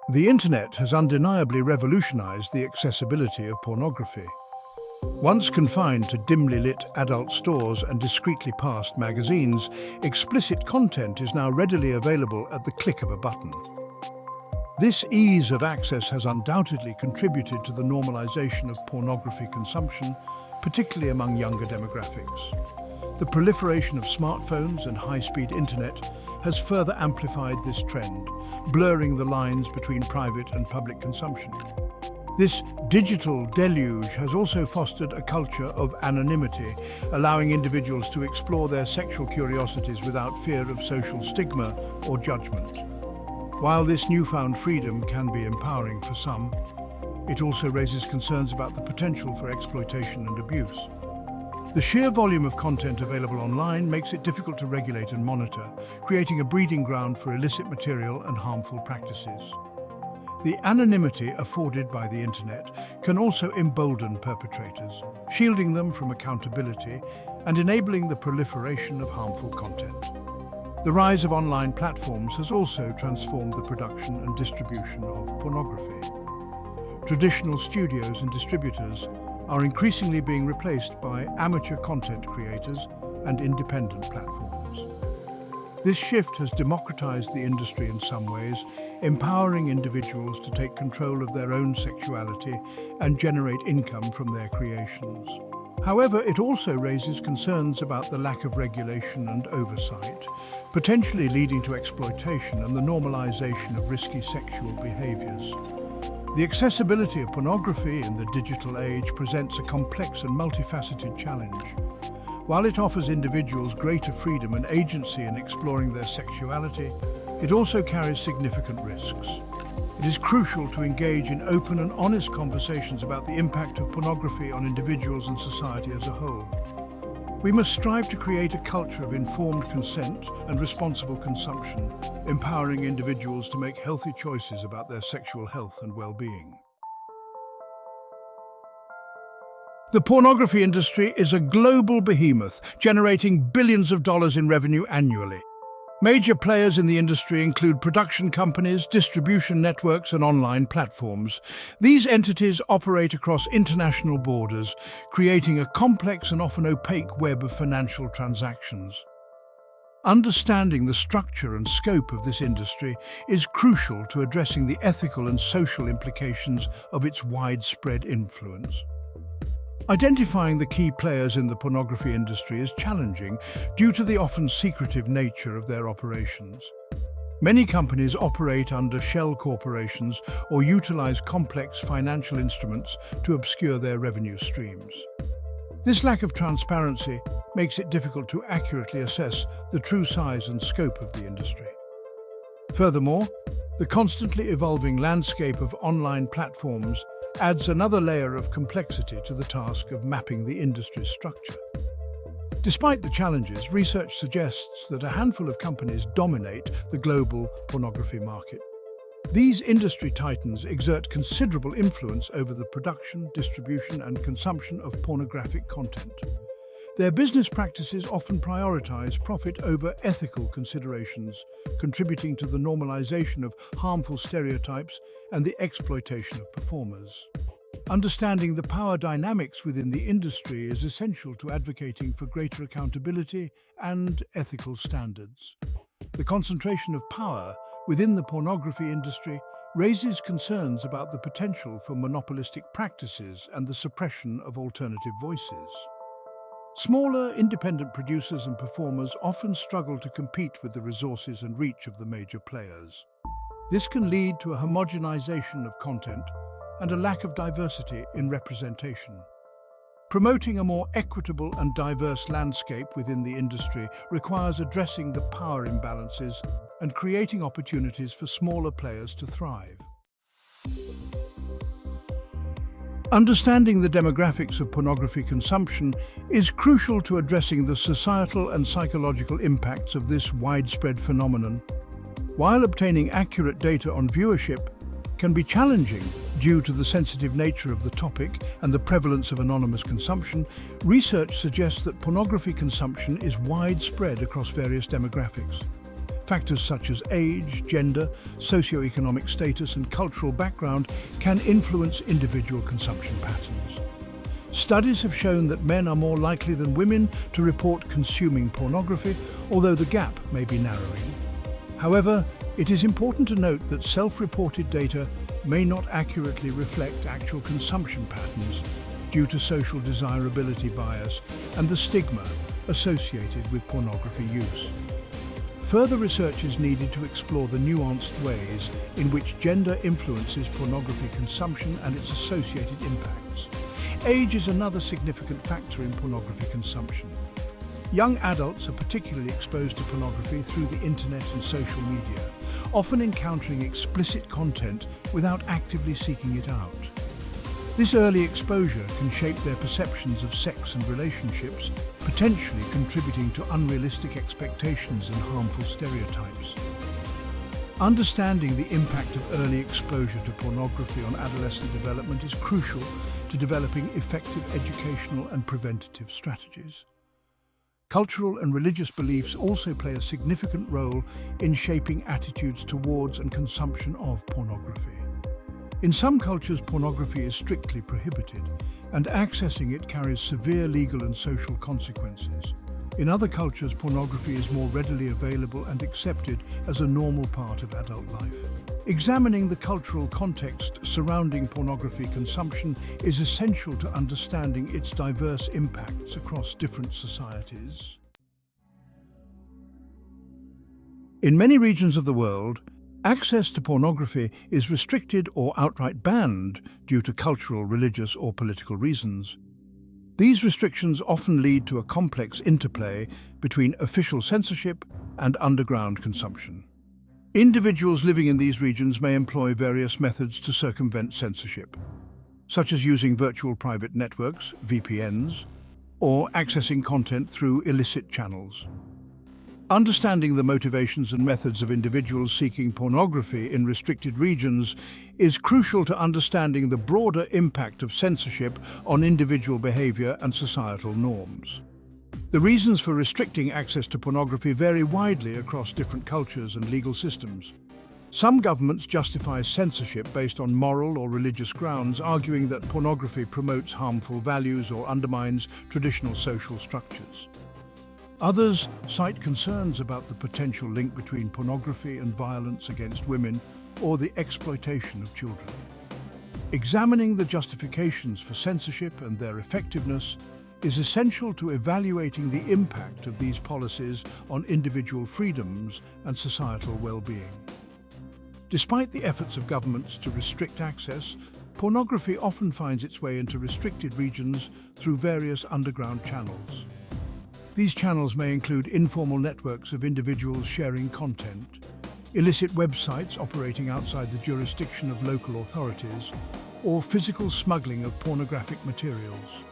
The internet has undeniably revolutionized the accessibility of pornography. Once confined to dimly lit adult stores and discreetly passed magazines, explicit content is now readily available at the click of a button. This ease of access has undoubtedly contributed to the normalization of pornography consumption, particularly among younger demographics. The proliferation of smartphones and high-speed internet has further amplified this trend, blurring the lines between private and public consumption. This digital deluge has also fostered a culture of anonymity, allowing individuals to explore their sexual curiosities without fear of social stigma or judgment. While this newfound freedom can be empowering for some, it also raises concerns about the potential for exploitation and abuse. The sheer volume of content available online makes it difficult to regulate and monitor, creating a breeding ground for illicit material and harmful practices. The anonymity afforded by the internet can also embolden perpetrators, shielding them from accountability and enabling the proliferation of harmful content. The rise of online platforms has also transformed the production and distribution of pornography. Traditional studios and distributors are increasingly being replaced by amateur content creators and independent platforms. This shift has democratized the industry in some ways, empowering individuals to take control of their own sexuality and generate income from their creations. However, it also raises concerns about the lack of regulation and oversight, potentially leading to exploitation and the normalization of risky sexual behaviors. The accessibility of pornography in the digital age presents a complex and multifaceted challenge. While it offers individuals greater freedom and agency in exploring their sexuality, it also carries significant risks. It is crucial to engage in open and honest conversations about the impact of pornography on individuals and society as a whole. We must strive to create a culture of informed consent and responsible consumption, empowering individuals to make healthy choices about their sexual health and well-being. The pornography industry is a global behemoth, generating billions of dollars in revenue annually. Major players in the industry include production companies, distribution networks, and online platforms. These entities operate across international borders, creating a complex and often opaque web of financial transactions. Understanding the structure and scope of this industry is crucial to addressing the ethical and social implications of its widespread influence. Identifying the key players in the pornography industry is challenging due to the often secretive nature of their operations. Many companies operate under shell corporations or utilize complex financial instruments to obscure their revenue streams. This lack of transparency makes it difficult to accurately assess the true size and scope of the industry. Furthermore, the constantly evolving landscape of online platforms adds another layer of complexity to the task of mapping the industry's structure. Despite the challenges, research suggests that a handful of companies dominate the global pornography market. These industry titans exert considerable influence over the production, distribution, and consumption of pornographic content. Their business practices often prioritize profit over ethical considerations, contributing to the normalization of harmful stereotypes and the exploitation of performers. Understanding the power dynamics within the industry is essential to advocating for greater accountability and ethical standards. The concentration of power within the pornography industry raises concerns about the potential for monopolistic practices and the suppression of alternative voices. Smaller, independent producers and performers often struggle to compete with the resources and reach of the major players. This can lead to a homogenization of content and a lack of diversity in representation. Promoting a more equitable and diverse landscape within the industry requires addressing the power imbalances and creating opportunities for smaller players to thrive. Understanding the demographics of pornography consumption is crucial to addressing the societal and psychological impacts of this widespread phenomenon. While obtaining accurate data on viewership can be challenging due to the sensitive nature of the topic and the prevalence of anonymous consumption, research suggests that pornography consumption is widespread across various demographics. Factors such as age, gender, socioeconomic status, and cultural background can influence individual consumption patterns. Studies have shown that men are more likely than women to report consuming pornography, although the gap may be narrowing. However, it is important to note that self-reported data may not accurately reflect actual consumption patterns due to social desirability bias and the stigma associated with pornography use. Further research is needed to explore the nuanced ways in which gender influences pornography consumption and its associated impacts. Age is another significant factor in pornography consumption. Young adults are particularly exposed to pornography through the internet and social media, often encountering explicit content without actively seeking it out. This early exposure can shape their perceptions of sex and relationships, potentially contributing to unrealistic expectations and harmful stereotypes. Understanding the impact of early exposure to pornography on adolescent development is crucial to developing effective educational and preventative strategies. Cultural and religious beliefs also play a significant role in shaping attitudes towards and consumption of pornography. In some cultures, pornography is strictly prohibited, and accessing it carries severe legal and social consequences. In other cultures, pornography is more readily available and accepted as a normal part of adult life. Examining the cultural context surrounding pornography consumption is essential to understanding its diverse impacts across different societies. In many regions of the world, access to pornography is restricted or outright banned due to cultural, religious, or political reasons. These restrictions often lead to a complex interplay between official censorship and underground consumption. Individuals living in these regions may employ various methods to circumvent censorship, such as using virtual private networks, VPNs, or accessing content through illicit channels. Understanding the motivations and methods of individuals seeking pornography in restricted regions is crucial to understanding the broader impact of censorship on individual behavior and societal norms. The reasons for restricting access to pornography vary widely across different cultures and legal systems. Some governments justify censorship based on moral or religious grounds, arguing that pornography promotes harmful values or undermines traditional social structures. Others cite concerns about the potential link between pornography and violence against women or the exploitation of children. Examining the justifications for censorship and their effectiveness is essential to evaluating the impact of these policies on individual freedoms and societal well-being. Despite the efforts of governments to restrict access, pornography often finds its way into restricted regions through various underground channels. These channels may include informal networks of individuals sharing content, illicit websites operating outside the jurisdiction of local authorities, or physical smuggling of pornographic materials.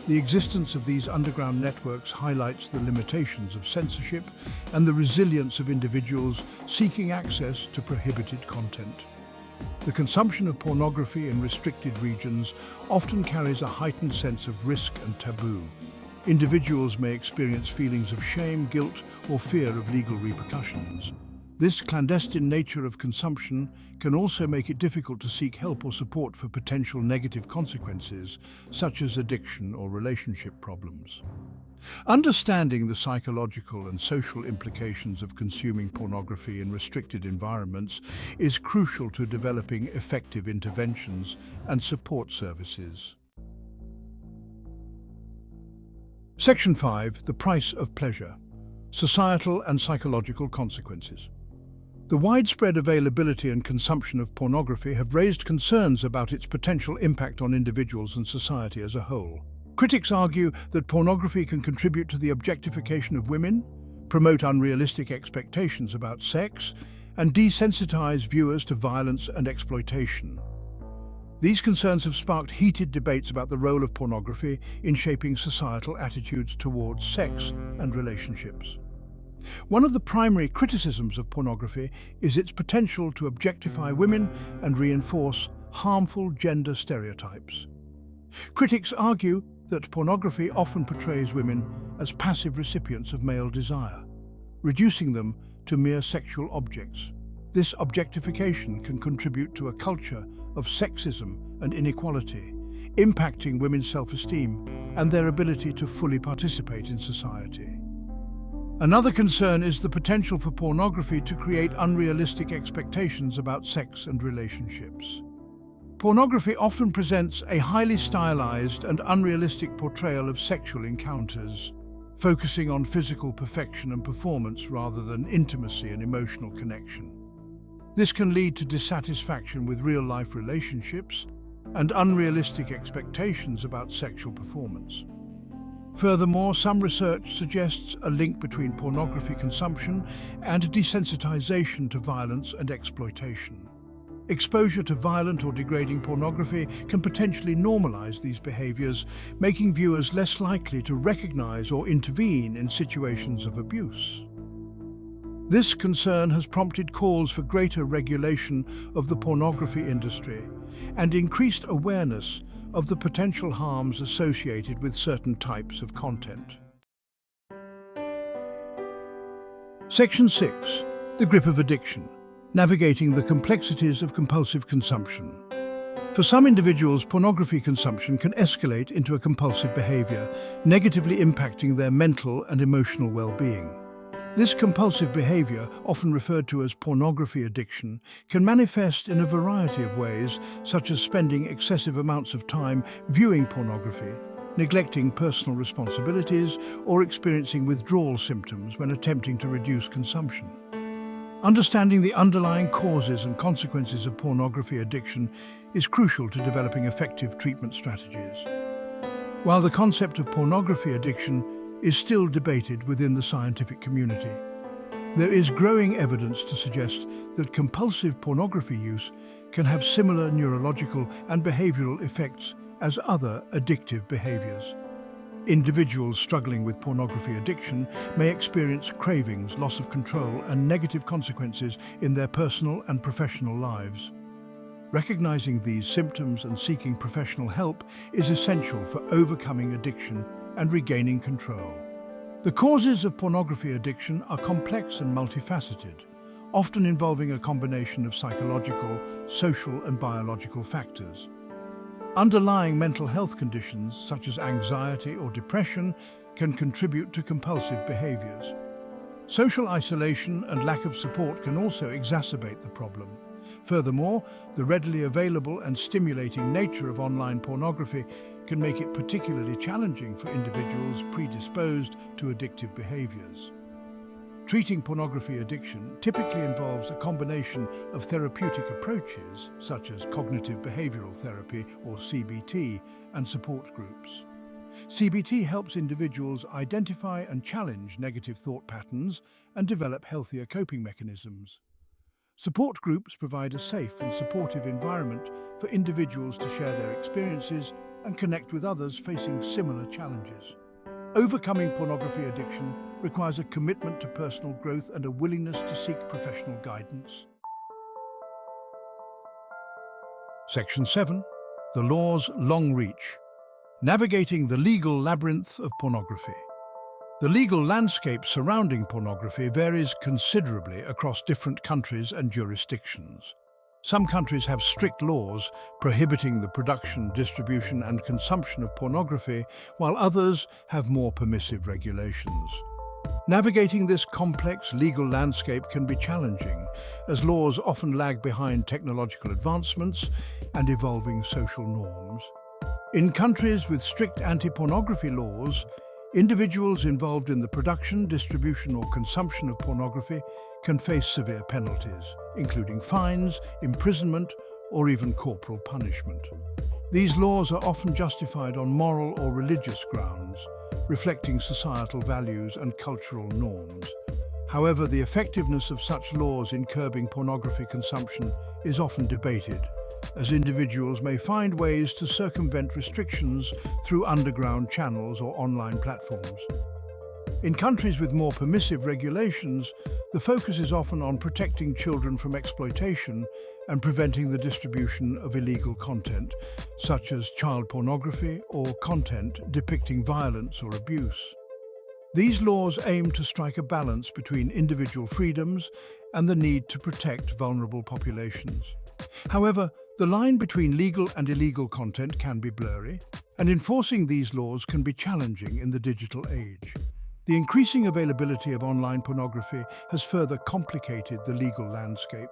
The existence of these underground networks highlights the limitations of censorship and the resilience of individuals seeking access to prohibited content. The consumption of pornography in restricted regions often carries a heightened sense of risk and taboo. Individuals may experience feelings of shame, guilt, or fear of legal repercussions. This clandestine nature of consumption can also make it difficult to seek help or support for potential negative consequences, such as addiction or relationship problems. Understanding the psychological and social implications of consuming pornography in restricted environments is crucial to developing effective interventions and support services. Section 5. The price of pleasure. Societal and psychological consequences. The widespread availability and consumption of pornography have raised concerns about its potential impact on individuals and society as a whole. Critics argue that pornography can contribute to the objectification of women, promote unrealistic expectations about sex, and desensitize viewers to violence and exploitation. These concerns have sparked heated debates about the role of pornography in shaping societal attitudes towards sex and relationships. One of the primary criticisms of pornography is its potential to objectify women and reinforce harmful gender stereotypes. Critics argue that pornography often portrays women as passive recipients of male desire, reducing them to mere sexual objects. This objectification can contribute to a culture of sexism and inequality, impacting women's self-esteem and their ability to fully participate in society. Another concern is the potential for pornography to create unrealistic expectations about sex and relationships. Pornography often presents a highly stylized and unrealistic portrayal of sexual encounters, focusing on physical perfection and performance rather than intimacy and emotional connection. This can lead to dissatisfaction with real-life relationships and unrealistic expectations about sexual performance. Furthermore, some research suggests a link between pornography consumption and desensitization to violence and exploitation. Exposure to violent or degrading pornography can potentially normalize these behaviors, making viewers less likely to recognize or intervene in situations of abuse. This concern has prompted calls for greater regulation of the pornography industry and increased awareness of the potential harms associated with certain types of content. Section 6. The grip of addiction. Navigating the complexities of compulsive consumption. For some individuals, pornography consumption can escalate into a compulsive behavior, negatively impacting their mental and emotional well-being. This compulsive behavior, often referred to as pornography addiction, can manifest in a variety of ways, such as spending excessive amounts of time viewing pornography, neglecting personal responsibilities, or experiencing withdrawal symptoms when attempting to reduce consumption. Understanding the underlying causes and consequences of pornography addiction is crucial to developing effective treatment strategies. While the concept of pornography addiction is still debated within the scientific community, there is growing evidence to suggest that compulsive pornography use can have similar neurological and behavioral effects as other addictive behaviors. Individuals struggling with pornography addiction may experience cravings, loss of control, and negative consequences in their personal and professional lives. Recognizing these symptoms and seeking professional help is essential for overcoming addiction and regaining control. The causes of pornography addiction are complex and multifaceted, often involving a combination of psychological, social, and biological factors. Underlying mental health conditions, such as anxiety or depression, can contribute to compulsive behaviors. Social isolation and lack of support can also exacerbate the problem. Furthermore, the readily available and stimulating nature of online pornography can make it particularly challenging for individuals predisposed to addictive behaviors. Treating pornography addiction typically involves a combination of therapeutic approaches, such as cognitive behavioral therapy or CBT, and support groups. CBT helps individuals identify and challenge negative thought patterns and develop healthier coping mechanisms. Support groups provide a safe and supportive environment for individuals to share their experiences and connect with others facing similar challenges. Overcoming pornography addiction requires a commitment to personal growth and a willingness to seek professional guidance. Section 7. The law's long reach. Navigating the legal labyrinth of pornography. The legal landscape surrounding pornography varies considerably across different countries and jurisdictions. Some countries have strict laws prohibiting the production, distribution, and consumption of pornography, while others have more permissive regulations. Navigating this complex legal landscape can be challenging, as laws often lag behind technological advancements and evolving social norms. In countries with strict anti-pornography laws, individuals involved in the production, distribution, or consumption of pornography can face severe penalties, including fines, imprisonment, or even corporal punishment. These laws are often justified on moral or religious grounds, reflecting societal values and cultural norms. However, the effectiveness of such laws in curbing pornography consumption is often debated, as individuals may find ways to circumvent restrictions through underground channels or online platforms. In countries with more permissive regulations, the focus is often on protecting children from exploitation and preventing the distribution of illegal content, such as child pornography or content depicting violence or abuse. These laws aim to strike a balance between individual freedoms and the need to protect vulnerable populations. However, the line between legal and illegal content can be blurry, and enforcing these laws can be challenging in the digital age. The increasing availability of online pornography has further complicated the legal landscape.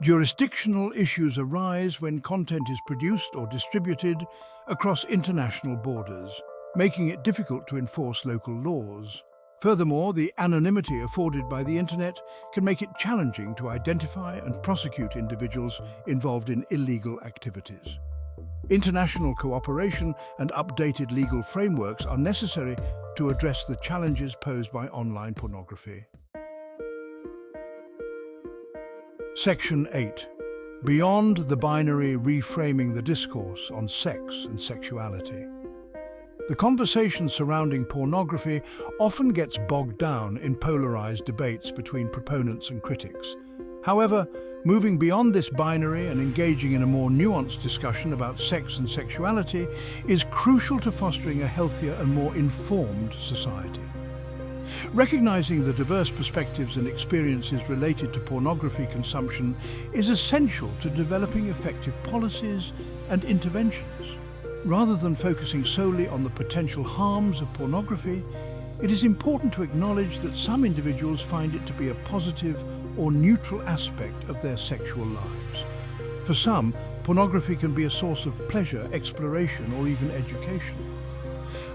Jurisdictional issues arise when content is produced or distributed across international borders, making it difficult to enforce local laws. Furthermore, the anonymity afforded by the internet can make it challenging to identify and prosecute individuals involved in illegal activities. International cooperation and updated legal frameworks are necessary to address the challenges posed by online pornography. Section 8. Beyond the binary, reframing the discourse on sex and sexuality. The conversation surrounding pornography often gets bogged down in polarized debates between proponents and critics. However, moving beyond this binary and engaging in a more nuanced discussion about sex and sexuality is crucial to fostering a healthier and more informed society. Recognizing the diverse perspectives and experiences related to pornography consumption is essential to developing effective policies and interventions. Rather than focusing solely on the potential harms of pornography, it is important to acknowledge that some individuals find it to be a positive or neutral aspect of their sexual lives. For some, pornography can be a source of pleasure, exploration, or even education.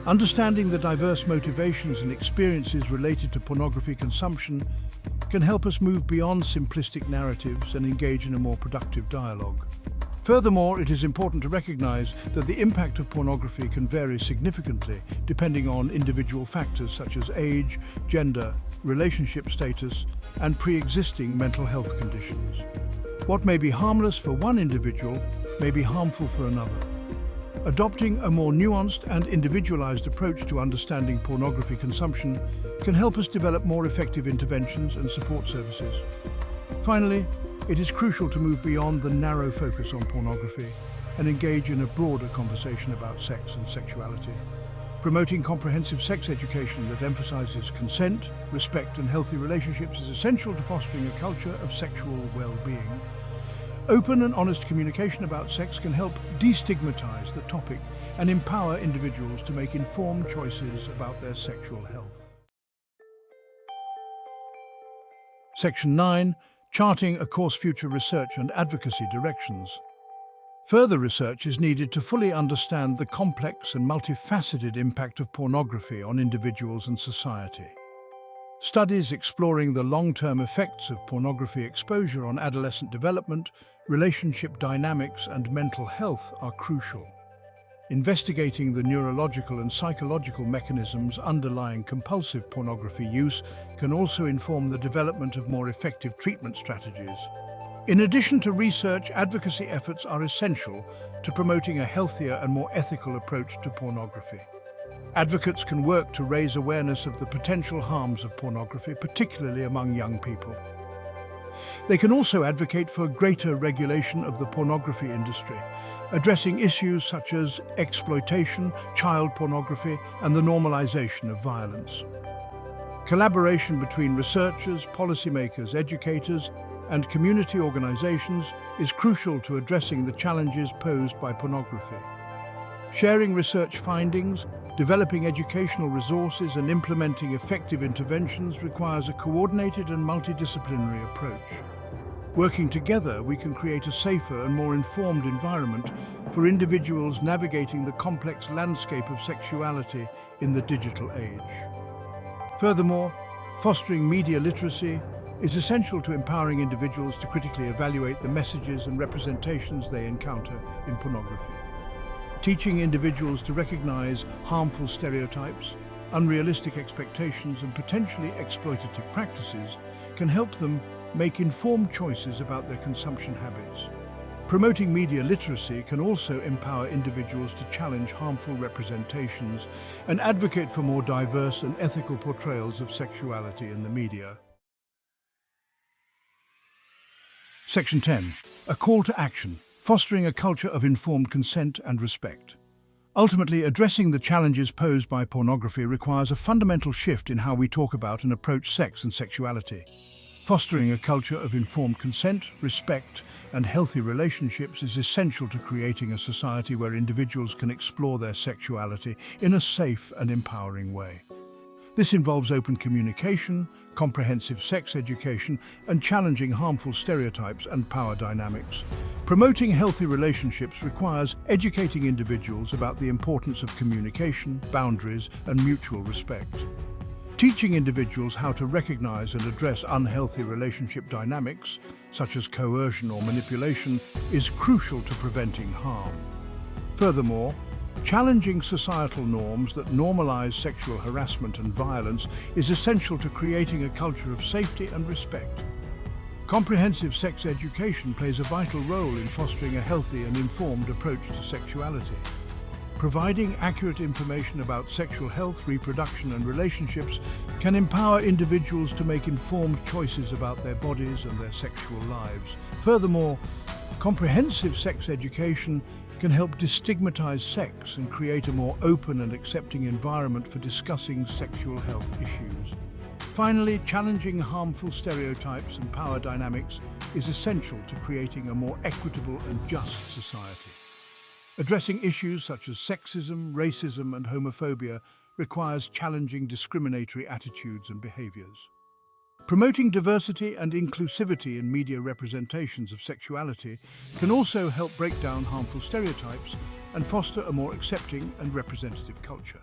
Understanding the diverse motivations and experiences related to pornography consumption can help us move beyond simplistic narratives and engage in a more productive dialogue. Furthermore, it is important to recognize that the impact of pornography can vary significantly depending on individual factors such as age, gender, relationship status, and pre-existing mental health conditions. What may be harmless for one individual may be harmful for another. Adopting a more nuanced and individualized approach to understanding pornography consumption can help us develop more effective interventions and support services. Finally, it is crucial to move beyond the narrow focus on pornography and engage in a broader conversation about sex and sexuality. Promoting comprehensive sex education that emphasizes consent, respect, and healthy relationships is essential to fostering a culture of sexual well-being. Open and honest communication about sex can help destigmatize the topic and empower individuals to make informed choices about their sexual health. Section 9. Charting a course future research and advocacy directions. Further research is needed to fully understand the complex and multifaceted impact of pornography on individuals and society. Studies exploring the long-term effects of pornography exposure on adolescent development, relationship dynamics, and mental health are crucial. Investigating the neurological and psychological mechanisms underlying compulsive pornography use can also inform the development of more effective treatment strategies. In addition to research, advocacy efforts are essential to promoting a healthier and more ethical approach to pornography. Advocates can work to raise awareness of the potential harms of pornography, particularly among young people. They can also advocate for greater regulation of the pornography industry, addressing issues such as exploitation, child pornography, and the normalization of violence. Collaboration between researchers, policymakers, educators, and community organizations is crucial to addressing the challenges posed by pornography. Sharing research findings, developing educational resources, and implementing effective interventions requires a coordinated and multidisciplinary approach. Working together, we can create a safer and more informed environment for individuals navigating the complex landscape of sexuality in the digital age. Furthermore, fostering media literacy is essential to empowering individuals to critically evaluate the messages and representations they encounter in pornography. Teaching individuals to recognize harmful stereotypes, unrealistic expectations, and potentially exploitative practices can help them make informed choices about their consumption habits. Promoting media literacy can also empower individuals to challenge harmful representations and advocate for more diverse and ethical portrayals of sexuality in the media. Section 10. A call to action, fostering a culture of informed consent and respect. Ultimately, addressing the challenges posed by pornography requires a fundamental shift in how we talk about and approach sex and sexuality. Fostering a culture of informed consent, respect, and healthy relationships is essential to creating a society where individuals can explore their sexuality in a safe and empowering way. This involves open communication, comprehensive sex education, and challenging harmful stereotypes and power dynamics. Promoting healthy relationships requires educating individuals about the importance of communication, boundaries, and mutual respect. Teaching individuals how to recognize and address unhealthy relationship dynamics, such as coercion or manipulation, is crucial to preventing harm. Furthermore, challenging societal norms that normalize sexual harassment and violence is essential to creating a culture of safety and respect. Comprehensive sex education plays a vital role in fostering a healthy and informed approach to sexuality. Providing accurate information about sexual health, reproduction, and relationships can empower individuals to make informed choices about their bodies and their sexual lives. Furthermore, comprehensive sex education can help destigmatize sex and create a more open and accepting environment for discussing sexual health issues. Finally, challenging harmful stereotypes and power dynamics is essential to creating a more equitable and just society. Addressing issues such as sexism, racism, and homophobia requires challenging discriminatory attitudes and behaviors. Promoting diversity and inclusivity in media representations of sexuality can also help break down harmful stereotypes and foster a more accepting and representative culture.